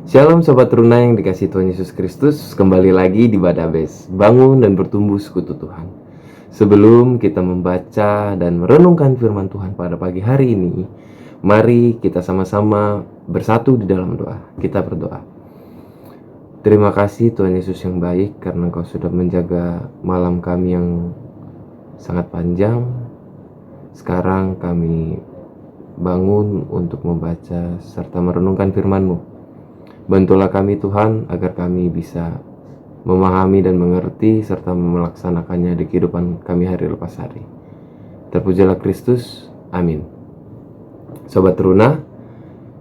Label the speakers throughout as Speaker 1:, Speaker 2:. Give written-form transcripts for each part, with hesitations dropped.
Speaker 1: Shalom Sobat Runa yang dikasihi Tuhan Yesus Kristus. Kembali lagi di Badabes, bangun dan bertumbuh sekutu Tuhan. Sebelum kita membaca dan merenungkan firman Tuhan pada pagi hari ini, mari kita sama-sama bersatu di dalam doa. Kita berdoa. Terima kasih Tuhan Yesus yang baik, karena Engkau sudah menjaga malam kami yang sangat panjang. Sekarang kami bangun untuk membaca serta merenungkan firman-Mu. Bantulah kami Tuhan, agar kami bisa memahami dan mengerti serta melaksanakannya di kehidupan kami hari lepas hari. Terpujilah Kristus, amin. Sobat Runa,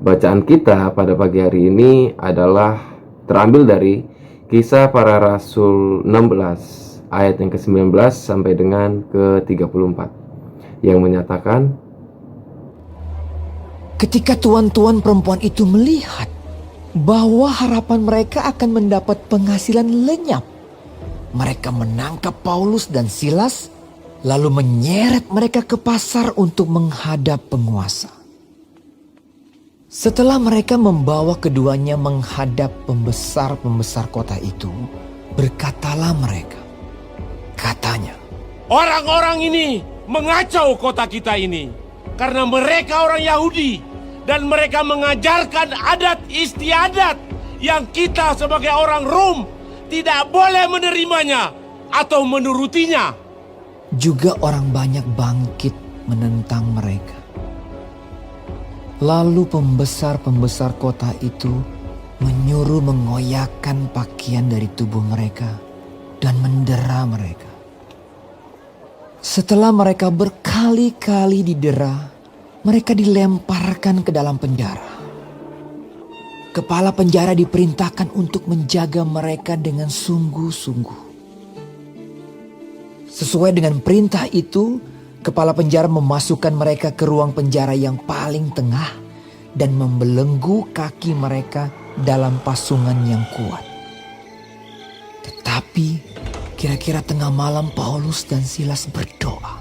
Speaker 1: bacaan kita pada pagi hari ini adalah terambil dari Kisah Para Rasul 16 ayat yang ke-19 sampai dengan ke-34 yang menyatakan,
Speaker 2: ketika tuan-tuan perempuan itu melihat bahwa harapan mereka akan mendapat penghasilan lenyap, mereka menangkap Paulus dan Silas, lalu menyeret mereka ke pasar untuk menghadap penguasa. Setelah mereka membawa keduanya menghadap pembesar-pembesar kota itu, berkatalah mereka, katanya,
Speaker 3: "Orang-orang ini mengacau kota kita ini, karena mereka orang Yahudi, dan mereka mengajarkan adat istiadat yang kita sebagai orang Rom tidak boleh menerimanya atau menurutinya."
Speaker 2: Juga orang banyak bangkit menentang mereka. Lalu pembesar-pembesar kota itu menyuruh mengoyakkan pakaian dari tubuh mereka dan mendera mereka. Setelah mereka berkali-kali didera, mereka dilemparkan ke dalam penjara. Kepala penjara diperintahkan untuk menjaga mereka dengan sungguh-sungguh. Sesuai dengan perintah itu, kepala penjara memasukkan mereka ke ruang penjara yang paling tengah dan membelenggu kaki mereka dalam pasungan yang kuat. Tetapi kira-kira tengah malam Paulus dan Silas berdoa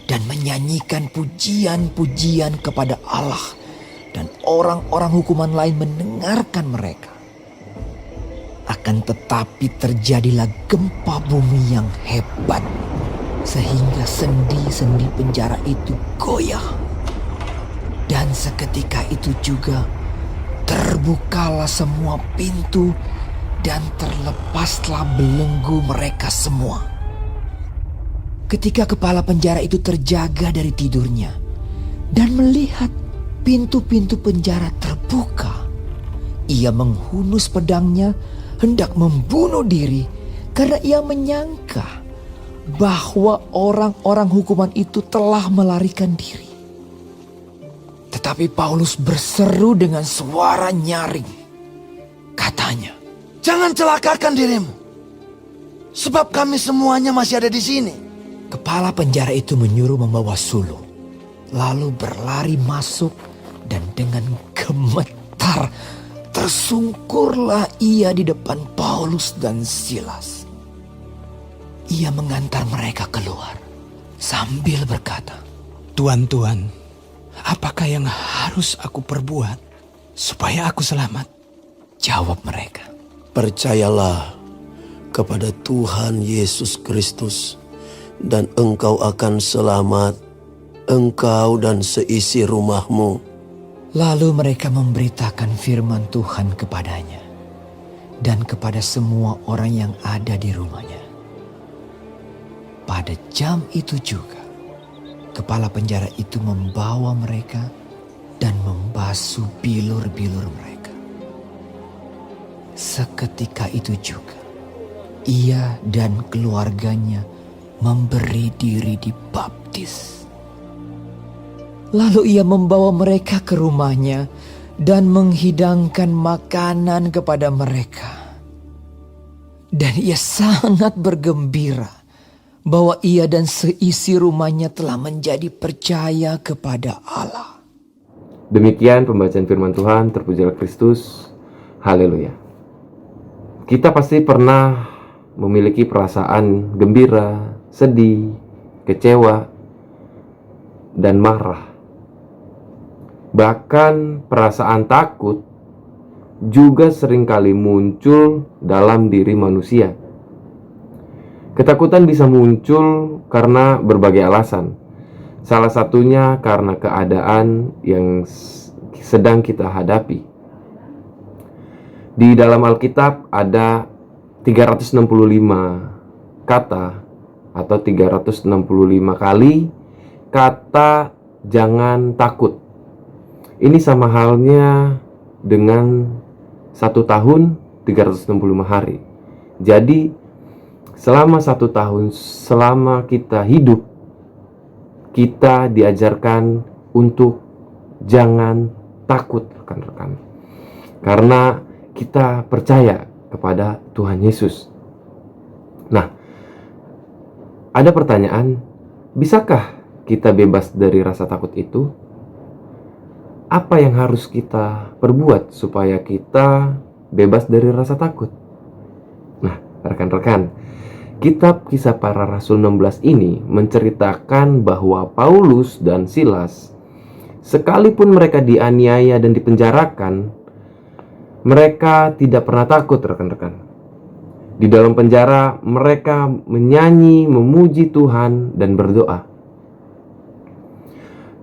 Speaker 2: dan menyanyikan pujian-pujian kepada Allah, dan orang-orang hukuman lain mendengarkan mereka. Akan tetapi terjadilah gempa bumi yang hebat, sehingga sendi-sendi penjara itu goyah. Dan seketika itu juga terbukalah semua pintu dan terlepaslah belenggu mereka semua. Ketika kepala penjara itu terjaga dari tidurnya dan melihat pintu-pintu penjara terbuka, ia menghunus pedangnya hendak membunuh diri, karena ia menyangka bahwa orang-orang hukuman itu telah melarikan diri. Tetapi Paulus berseru dengan suara nyaring. Katanya,
Speaker 4: "Jangan celakakan dirimu, sebab kami semuanya masih ada di sini."
Speaker 2: kepala penjara itu menyuruh membawa sulung, lalu berlari masuk, dan dengan gemetar tersungkurlah ia di depan Paulus dan Silas. Ia mengantar mereka keluar sambil berkata,
Speaker 5: "Tuan-tuan, apakah yang harus aku perbuat supaya aku selamat?"
Speaker 2: Jawab mereka,
Speaker 4: "Percayalah kepada Tuhan Yesus Kristus, dan engkau akan selamat, engkau dan seisi rumahmu."
Speaker 2: Lalu mereka memberitakan firman Tuhan kepadanya dan kepada semua orang yang ada di rumahnya. Pada jam itu juga, kepala penjara itu membawa mereka dan membasuh bilur-bilur mereka. Seketika itu juga, ia dan keluarganya memberi diri dibaptis. Lalu ia membawa mereka ke rumahnya dan menghidangkan makanan kepada mereka. Dan ia sangat bergembira bahwa ia dan seisi rumahnya telah menjadi percaya kepada Allah.
Speaker 1: Demikian pembacaan firman Tuhan. Terpujilah Kristus. Haleluya. Kita pasti pernah memiliki perasaan gembira, sedih, kecewa, dan marah. Bahkan perasaan takut juga seringkali muncul dalam diri manusia. Ketakutan bisa muncul karena berbagai alasan. Salah satunya karena keadaan yang sedang kita hadapi. Di dalam Alkitab ada 365 kata atau 365 kali kata jangan takut. Ini sama halnya dengan 1 tahun 365 hari. Jadi selama 1 tahun, selama kita hidup, kita diajarkan untuk jangan takut, rekan-rekan. Karena kita percaya kepada Tuhan Yesus. Nah, ada pertanyaan, bisakah kita bebas dari rasa takut itu? Apa yang harus kita perbuat supaya kita bebas dari rasa takut? Nah, rekan-rekan, kitab Kisah Para Rasul 16 ini menceritakan bahwa Paulus dan Silas, sekalipun mereka dianiaya dan dipenjarakan, mereka tidak pernah takut, rekan-rekan. Di dalam penjara, mereka menyanyi, memuji Tuhan, dan berdoa.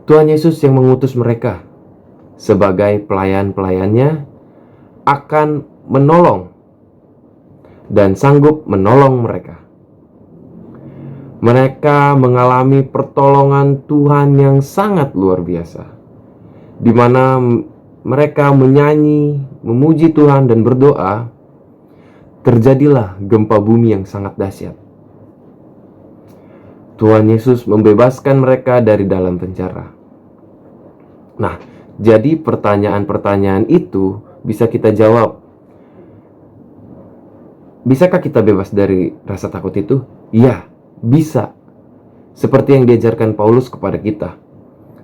Speaker 1: Tuhan Yesus yang mengutus mereka sebagai pelayan-pelayannya akan menolong dan sanggup menolong mereka. Mereka mengalami pertolongan Tuhan yang sangat luar biasa, di mana mereka menyanyi, memuji Tuhan dan berdoa. Terjadilah gempa bumi yang sangat dahsyat. Tuhan Yesus membebaskan mereka dari dalam penjara. Nah, jadi pertanyaan-pertanyaan itu bisa kita jawab. Bisakah kita bebas dari rasa takut itu? Iya, bisa. Seperti yang diajarkan Paulus kepada kita.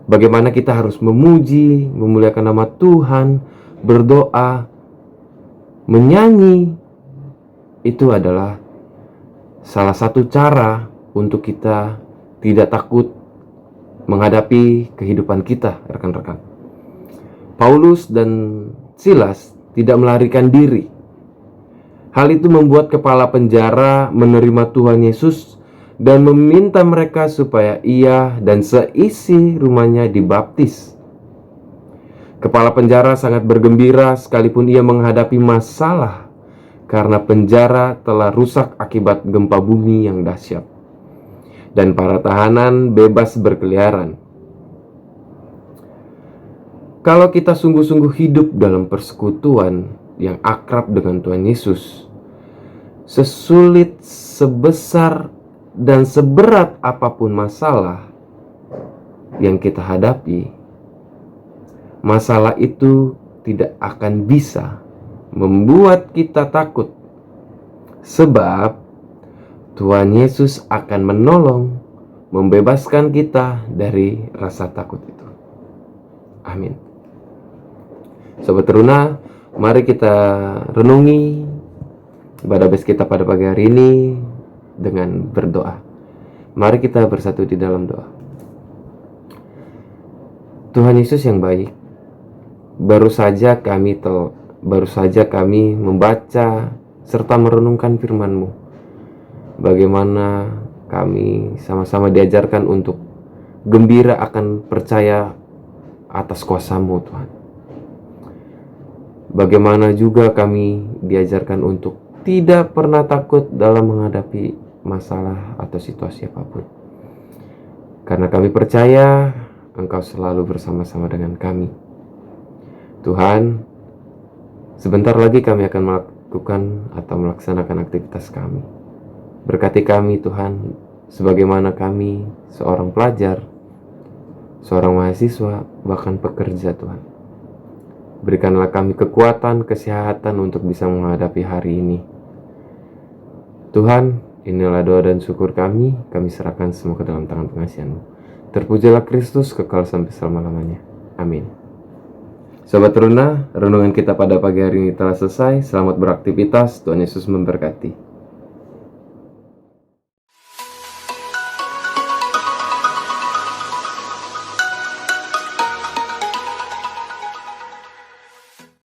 Speaker 1: Bagaimana kita harus memuji, memuliakan nama Tuhan, berdoa, menyanyi. Itu adalah salah satu cara untuk kita tidak takut menghadapi kehidupan kita, rekan-rekan. Paulus dan Silas tidak melarikan diri. Hal itu membuat kepala penjara menerima Tuhan Yesus dan meminta mereka supaya ia dan seisi rumahnya dibaptis. Kepala penjara sangat bergembira sekalipun ia menghadapi masalah karena penjara telah rusak akibat gempa bumi yang dahsyat, dan para tahanan bebas berkeliaran. Kalau kita sungguh-sungguh hidup dalam persekutuan yang akrab dengan Tuhan Yesus, sesulit, sebesar, dan seberat apapun masalah yang kita hadapi, masalah itu tidak akan bisa membuat kita takut, sebab Tuhan Yesus akan menolong, membebaskan kita dari rasa takut itu. Amin. Sobat Teruna, mari kita renungi ibadah bes kita pada pagi hari ini dengan berdoa. Mari kita bersatu di dalam doa. Tuhan Yesus yang baik, baru saja kami membaca serta merenungkan firman-Mu. Bagaimana kami sama-sama diajarkan untuk gembira akan percaya atas kuasa-Mu, Tuhan. Bagaimana juga kami diajarkan untuk tidak pernah takut dalam menghadapi masalah atau situasi apapun. Karena kami percaya Engkau selalu bersama-sama dengan kami. Tuhan, sebentar lagi kami akan melakukan atau melaksanakan aktivitas kami. Berkati kami Tuhan, sebagaimana kami seorang pelajar, seorang mahasiswa, bahkan pekerja Tuhan. Berikanlah kami kekuatan, kesehatan untuk bisa menghadapi hari ini. Tuhan, inilah doa dan syukur kami serahkan semua ke dalam tangan pengasihan-Mu. Terpujilah Kristus kekal sampai selama-lamanya. Amin. Sobat Teruna, renungan kita pada pagi hari ini telah selesai. Selamat beraktivitas, Tuhan Yesus memberkati.